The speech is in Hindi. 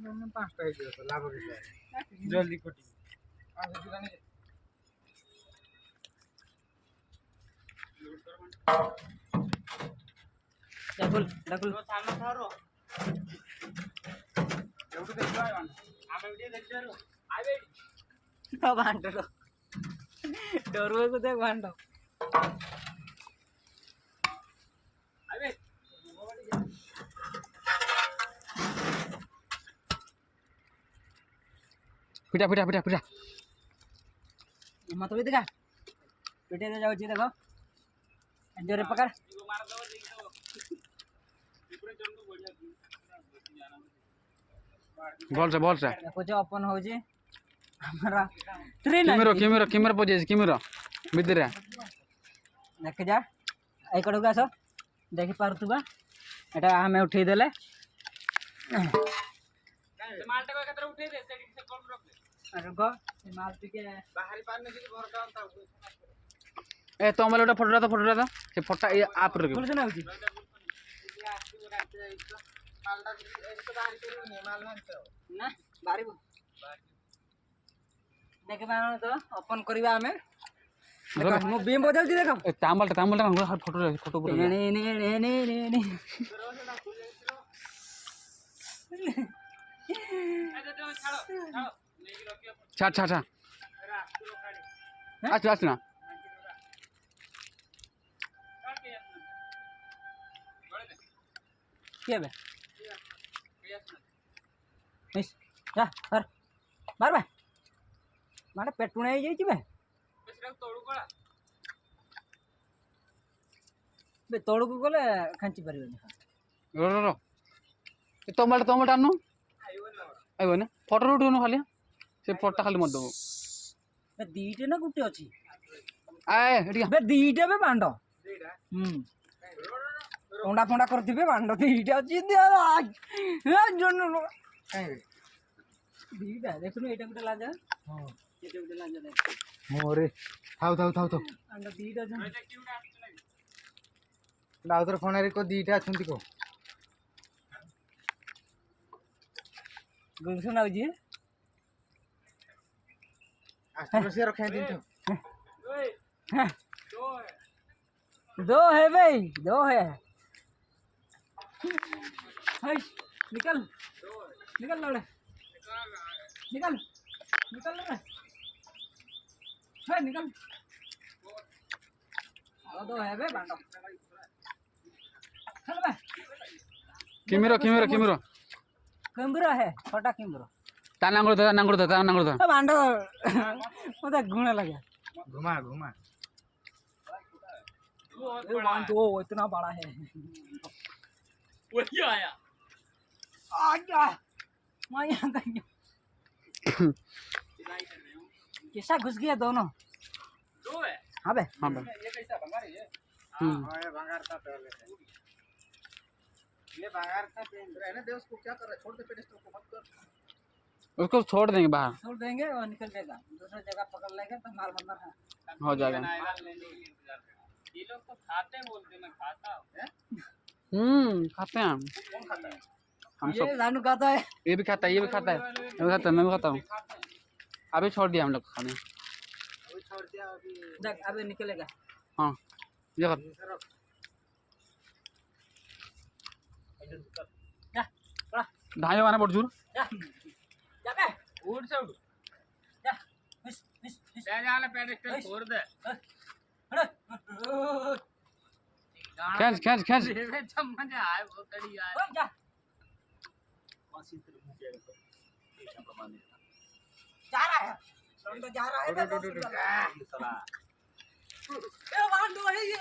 पाँचटा लाभ जल्दी कटी डाकुल डाकुल भांडो डोरवे को देख भांडो पिटा पिटा पिटा पिटा मत भी देखा पिटे दे जाओ जी देखो जोरे पकड़ बोल से देखो जो अपन हो जी हमारा थ्री किमेरो पोजेस किमेरो बिदरे देख जा आई कड़ू आस देखि पारुतुबा एटा हमें उठेई देले मालटा को एकत्र उठेई दे सेटिंग से कॉल रख दे अरे गो माल टिके बाहरी पारने की घर डाउन था ए तो मोबाइल फोटोटा तो से फोटा ए आप रे बोल सुना होची मालटा इसको बाहर करियो माल ना बाहरी देख बानो तो ओपन करबा हमें देखो मो बीम बदल दी देखो तांबलटा फोटो ने छा अच्छा ना क्या बे इस जा सर बार बे मारे पेटुणे आई जाई बे तोड़ू कोला बे तोड़ू को गले खांची परिबे रो तोमलटा आनु आइबो ना फोटो उठोनो खाली से फोटो खाली मत दबो बे दीटे ना गुटे अछि आए एडी बे दीटे बे बांडो ओंडा फोंडा करथिबे बांडो दीटे अछि दे जन दीटा देखनु एटा गुटे लाजा हां एटा गुटे लाजा दे मोरे थाउ अंडा दीटा जन एटा क्यूटा लाउतर फोनारे को दीटा अछंती को गुलशन आउजी आस्ट्रोसिया रखे दिन तो दो है भाई दो है हाय निकल लौड़े निकल लौड़े हाय निकल दो है बे बांडो चल बे किमरो है छोटा किमरो नांगुर था बांडो मुझे गुण लगे घुमा बांडो इतना बड़ा है वही आया मैं यहाँ गई कैसा घुस गया दोनों दो है हाँ बे ये कैसा भंगार है हाँ ये भंगार था पहले ये भंगार था रहने दे उसको क्या कर रहा है छोड़ दे पेडिस्टल को मत कर उसको छोड़ देंगे बाहर छोड़ देंगे और निकल जाएगा दूसरा जगह पकड़ लेंगे तो माल बंदर है हो जाएगा ये लोग तो खाते बोलते मैं खाता हूँ खाते हैं कौन खाता है हम ये जानू खाता है ये भी खाता है मैं भी खाता हूँ अभी छोड़ दिया हम लोग खाने अभी छोड़ दिया देख अभी निकलेगा हाँ ये ढाई वाला बहुत जोर जा बे उड़ से उड़ जा मिस ले जा ले पेडिस्टल छोड़ दे खींच मजा आए बहुत कड़ी आए जा जा रहा है जा रहा है ए वांडो है ये